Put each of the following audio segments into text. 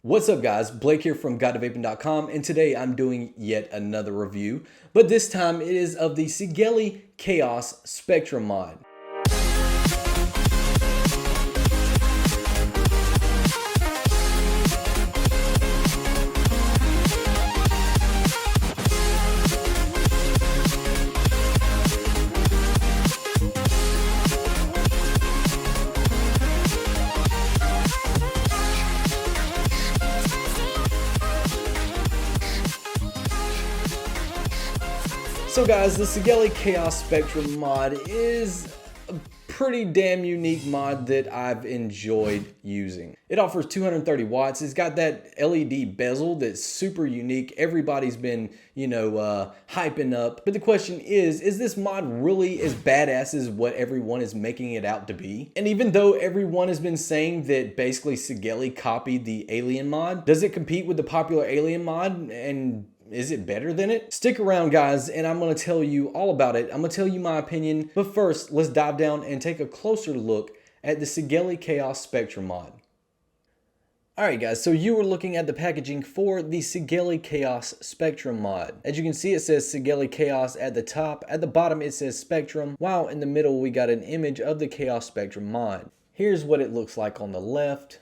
What's up guys, Blake here from GuideToVaping.com, and today I'm doing yet another review, but this time it is of the Sigelei Kaos Spectrum mod. So guys, the Sigelei Kaos Spectrum mod is a pretty damn unique mod that I've enjoyed using. It offers 230 watts. It's got that LED bezel that's super unique. Everybody's been, hyping up. But the question is this mod really as badass as what everyone is making it out to be? And even though everyone has been saying that basically Sigelei copied the Alien mod, does it compete with the popular Alien mod, and is it better than it? Stick around guys, and I'm going to tell you all about it. I'm going to tell you my opinion, but first let's dive down and take a closer look at the Sigelei Kaos Spectrum mod. Alright guys, so you were looking at the packaging for the Sigelei Kaos Spectrum mod. As you can see, it says Sigelei Kaos at the top. At the bottom it says Spectrum, while in the middle we got an image of the Kaos Spectrum mod. Here's what it looks like on the left,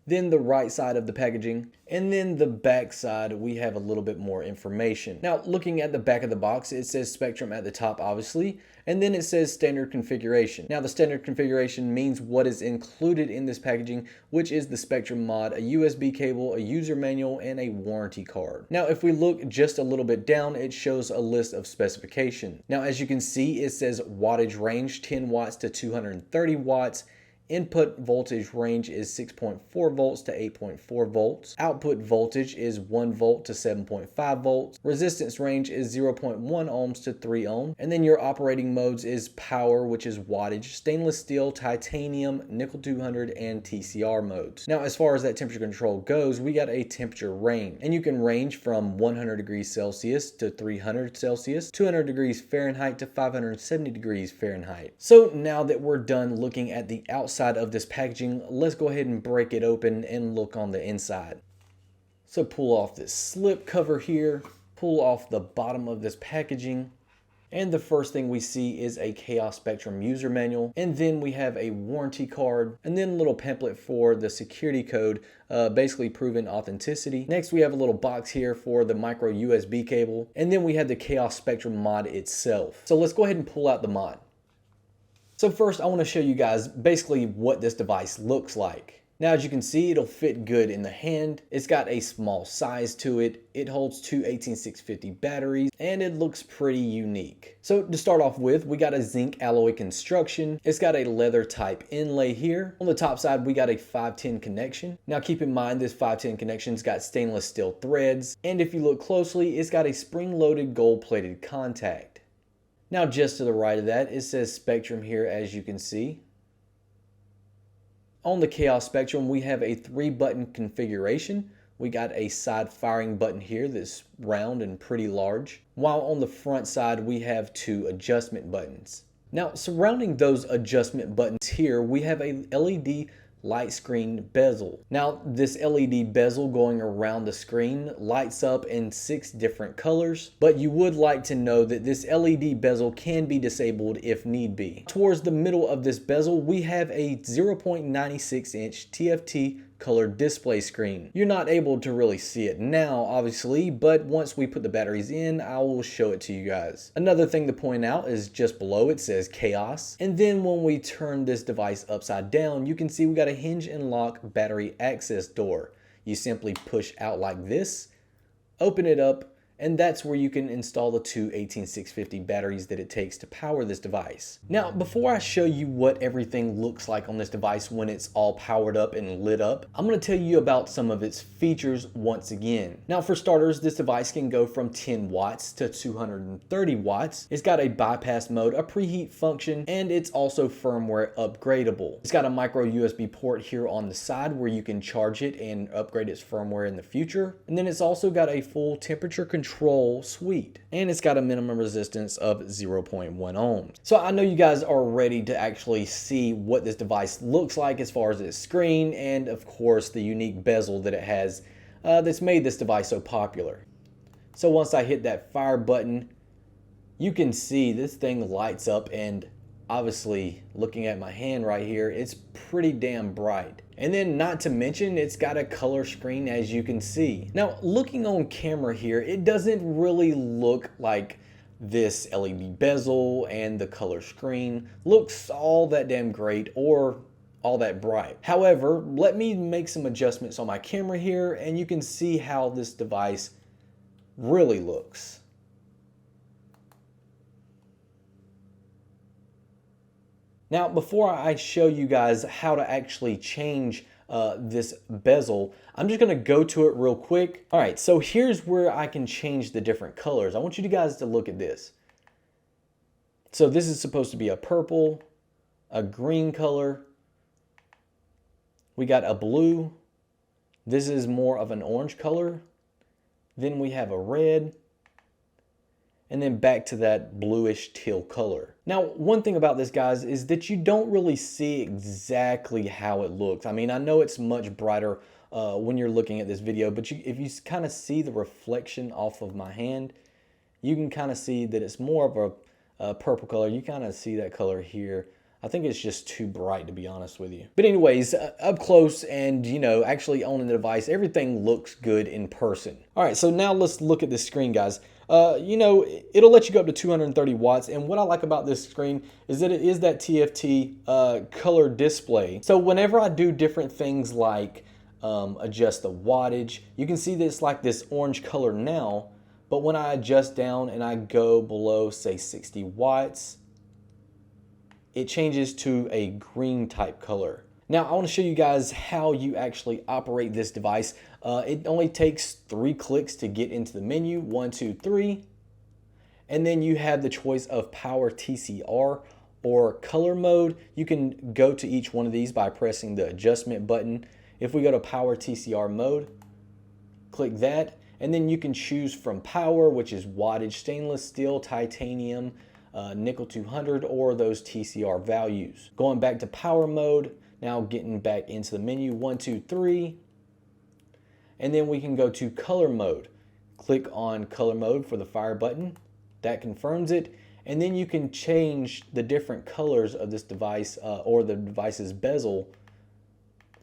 then the right side of the packaging, and then the back side we have a little bit more information. Now looking at the back of the box, it says Spectrum at the top obviously, and then it says standard configuration. Now the standard configuration means what is included in this packaging, which is the Spectrum mod, a USB cable, a user manual, and a warranty card. Now if we look just a little bit down, it shows a list of specifications. Now as you can see, it says wattage range 10 watts to 230 watts. Input voltage range is 6.4 volts to 8.4 volts. Output voltage is 1 volt to 7.5 volts. Resistance range is 0.1 ohms to 3 ohms. And then your operating modes is power, which is wattage, stainless steel, titanium, nickel 200, and TCR modes. Now, as far as that temperature control goes, we got a temperature range. And you can range from 100 degrees Celsius to 300 Celsius, 200 degrees Fahrenheit to 570 degrees Fahrenheit. So now that we're done looking at the outside of this packaging, let's go ahead and break it open and look on the inside. So pull off this slip cover here, pull off the bottom of this packaging, and the first thing we see is a Kaos Spectrum user manual, and then we have a warranty card, and then a little pamphlet for the security code, basically proving authenticity. Next we have a little box here for the micro USB cable, and then we have the Kaos Spectrum mod itself. So let's go ahead and pull out the mod. So first I want to show you guys basically what this device looks like. Now as you can see, it'll fit good in the hand. It's got a small size to it. It holds two 18650 batteries, and it looks pretty unique. So to start off with, we got a zinc alloy construction. It's got a leather type inlay here. On the top side we got a 510 connection. Now keep in mind this 510 connection's got stainless steel threads, and if you look closely, it's got a spring-loaded gold-plated contact. Now just to the right of that, it says Spectrum here, as you can see. On the Kaos Spectrum, we have a 3-button configuration. We got a side firing button here that's round and pretty large, while on the front side we have 2 adjustment buttons. Now surrounding those adjustment buttons here, we have a LED light screen bezel. Now this LED bezel going around the screen lights up in 6 different colors, but you would like to know that this LED bezel can be disabled if need be. Towards the middle of this bezel we have a 0.96 inch TFT colored display screen. You're not able to really see it now obviously, but once we put the batteries in, I will show it to you guys. Another thing to point out is just below it says Kaos, and then when we turn this device upside down, you can see we got a hinge and lock battery access door. You simply push out like this, open it up, and that's where you can install the 2 18650 batteries that it takes to power this device. Now, before I show you what everything looks like on this device when it's all powered up and lit up, I'm going to tell you about some of its features once again. Now, for starters, this device can go from 10 watts to 230 watts. It's got a bypass mode, a preheat function, and it's also firmware upgradable. It's got a micro USB port here on the side where you can charge it and upgrade its firmware in the future. And then it's also got a full temperature control control suite. And it's got a minimum resistance of 0.1 ohms. So I know you guys are ready to actually see what this device looks like as far as its screen and of course the unique bezel that it has that's made this device so popular. So once I hit that fire button, you can see this thing lights up, and obviously looking at my hand right here, it's pretty damn bright. And then not to mention, it's got a color screen, as you can see. Now looking on camera here, it doesn't really look like this LED bezel and the color screen looks all that damn great or all that bright. However, let me make some adjustments on my camera here and you can see how this device really looks. Now, before I show you guys how to actually change this bezel, I'm just gonna go to it real quick. All right, so here's where I can change the different colors. I want you guys to look at this. So this is supposed to be a purple, a green color. We got a blue. This is more of an orange color. Then we have a red. And then back to that bluish teal color. Now, one thing about this, guys, is that you don't really see exactly how it looks. I mean, I know it's much brighter when you're looking at this video, but if you kind of see the reflection off of my hand, you can kind of see that it's more of a purple color. You kind of see that color here. I think it's just too bright, to be honest with you. But anyways, up close and, you know, actually owning the device, everything looks good in person. All right, so now let's look at this screen, guys. You know, it'll let you go up to 230 watts. And what I like about this screen is that it is that TFT color display. So whenever I do different things like adjust the wattage, you can see this like this orange color now. But when I adjust down and I go below, say 60 watts, it changes to a green type color. Now, I want to show you guys how you actually operate this device. It only takes 3 clicks to get into the menu, 1, 2, 3. And then you have the choice of power TCR or color mode. You can go to each one of these by pressing the adjustment button. If we go to power TCR mode, click that. And then you can choose from power, which is wattage, stainless steel, titanium, nickel 200, or those TCR values. Going back to power mode, now getting back into the menu, 1, 2, 3. And then we can go to color mode. Click on color mode for the fire button. That confirms it. And then you can change the different colors of this device or the device's bezel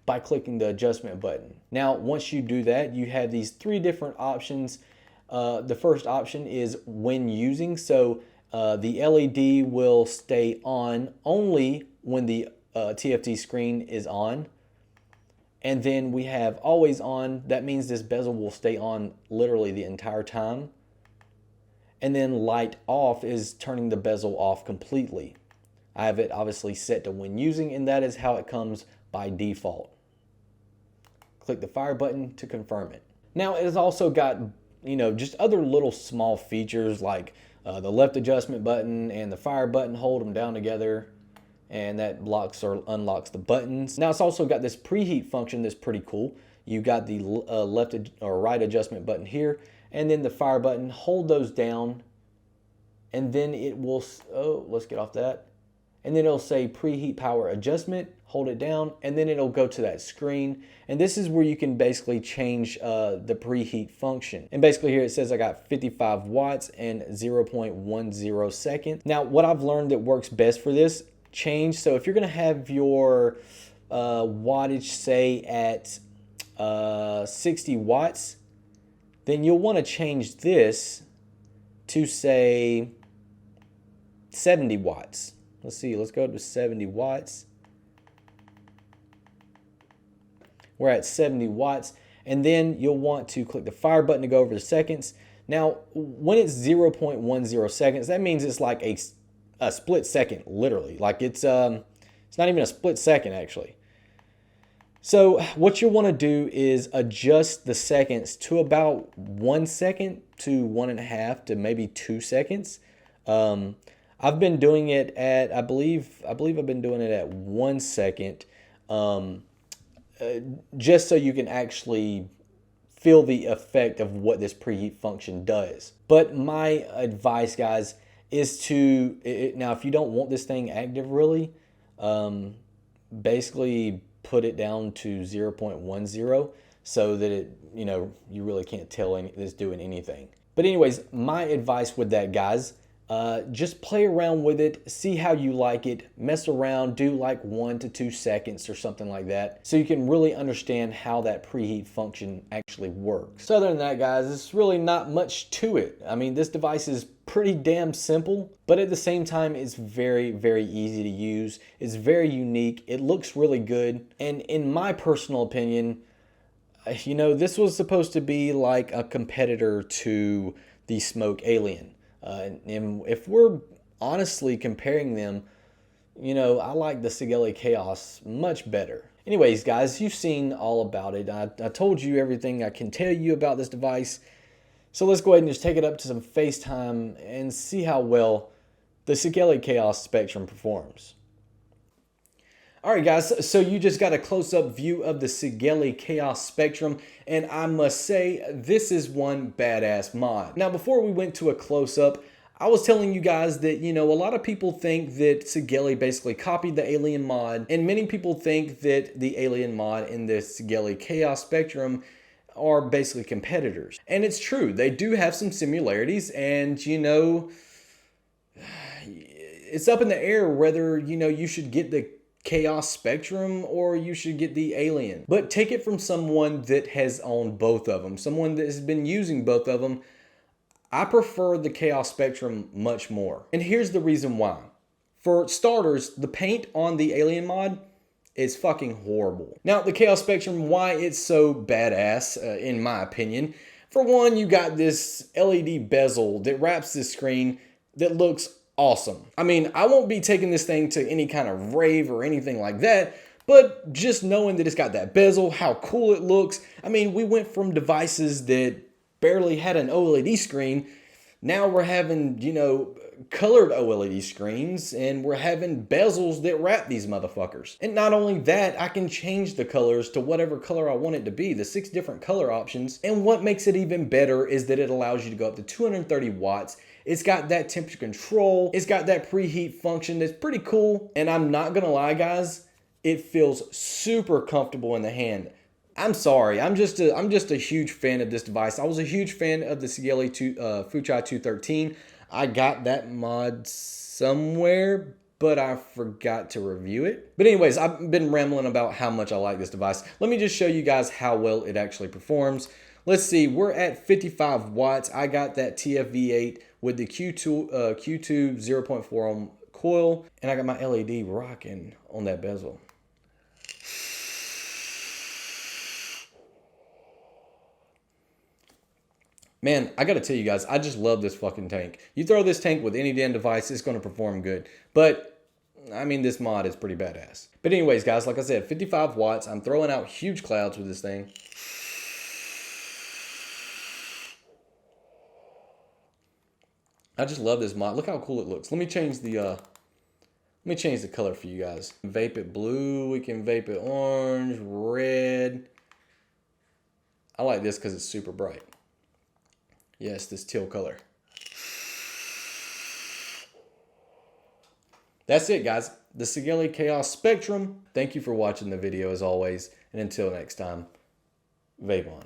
by clicking the adjustment button. Now, once you do that, you have these 3 different options. The first option is when using. So the LED will stay on only when the TFT screen is on. And then we have always on. That means this bezel will stay on literally the entire time. And then light off is turning the bezel off completely. I have it obviously set to when using, and that is how it comes by default. Click the fire button to confirm it. Now it has also got, you know, just other little small features like the left adjustment button and the fire button. Hold them down together and that locks or unlocks the buttons. Now it's also got this preheat function that's pretty cool. You got the left or right adjustment button here, and then the fire button. Hold those down, and then it will, oh, let's get off that. And then it'll say preheat power adjustment. Hold it down, and then it'll go to that screen. And this is where you can basically change the preheat function. And basically here it says I got 55 watts and 0.10 seconds. Now what I've learned that works best for this change, so if you're gonna have your wattage say at 60 watts, then you'll want to change this to say 70 watts. Let's see, let's go to 70 watts. We're at 70 watts, and then you'll want to click the fire button to go over the seconds. Now, when it's 0.10 seconds, that means it's like a split second, literally. Like it's not even a split second, actually. So what you'll want to do is adjust the seconds to about 1 second to 1.5 to maybe 2 seconds. I've been doing it at, I believe I've been doing it at 1 second, just so you can actually feel the effect of what this preheat function does. But my advice, guys, is to, now if you don't want this thing active really, basically put it down to 0.10 so that it, you really can't tell it's doing anything. But anyways, my advice with that, guys, just play around with it, see how you like it, mess around, do like 1 to 2 seconds or something like that, so you can really understand how that preheat function actually works. So other than that, guys, it's really not much to it. I mean, this device is pretty damn simple, but at the same time, it's very, very easy to use. It's very unique. It looks really good. And in my personal opinion, this was supposed to be like a competitor to the Smoke Alien. And if we're honestly comparing them, I like the Sigelei Kaos much better. Anyways, guys, you've seen all about it. I told you everything I can tell you about this device. So let's go ahead and just take it up to some FaceTime and see how well the Sigelei Kaos Spectrum performs. Alright guys, so you just got a close-up view of the Sigelei Kaos Spectrum, and I must say, this is one badass mod. Now before we went to a close-up, I was telling you guys that, a lot of people think that Sigelei basically copied the Alien mod, and many people think that the Alien mod and the Sigelei Kaos Spectrum are basically competitors. And it's true, they do have some similarities, and it's up in the air whether, you should get the Kaos Spectrum or you should get the Alien. But take it from someone that has owned both of them, someone that has been using both of them. I prefer the Kaos Spectrum much more. And here's the reason why. For starters, the paint on the Alien mod is fucking horrible. Now, the Kaos Spectrum, why it's so badass, in my opinion. For one, you got this LED bezel that wraps this screen that looks awesome. I mean, I won't be taking this thing to any kind of rave or anything like that, but just knowing that it's got that bezel, how cool it looks. I mean, we went from devices that barely had an OLED screen. Now we're having, colored OLED screens, and we're having bezels that wrap these motherfuckers. And not only that, I can change the colors to whatever color I want it to be, the 6 different color options. And what makes it even better is that it allows you to go up to 230 watts. It's got that temperature control. It's got that preheat function that's pretty cool. And I'm not gonna lie, guys, it feels super comfortable in the hand. I'm sorry, I'm just a huge fan of this device. I was a huge fan of the Sigelei Fuchai 213. I got that mod somewhere, but I forgot to review it. But anyways, I've been rambling about how much I like this device. Let me just show you guys how well it actually performs. Let's see, we're at 55 watts. I got that TFV8 with the Q2 0.4 ohm coil, and I got my LED rocking on that bezel. Man, I gotta tell you guys, I just love this fucking tank. You throw this tank with any damn device, it's gonna perform good. But, I mean, this mod is pretty badass. But anyways, guys, like I said, 55 watts. I'm throwing out huge clouds with this thing. I just love this mod. Look how cool it looks. Let me change the color for you guys. Vape it blue, we can vape it orange, red. I like this because it's super bright. Yes, this teal color. That's it, guys. The Sigelei Kaos Spectrum. Thank you for watching the video as always. And until next time, vape on.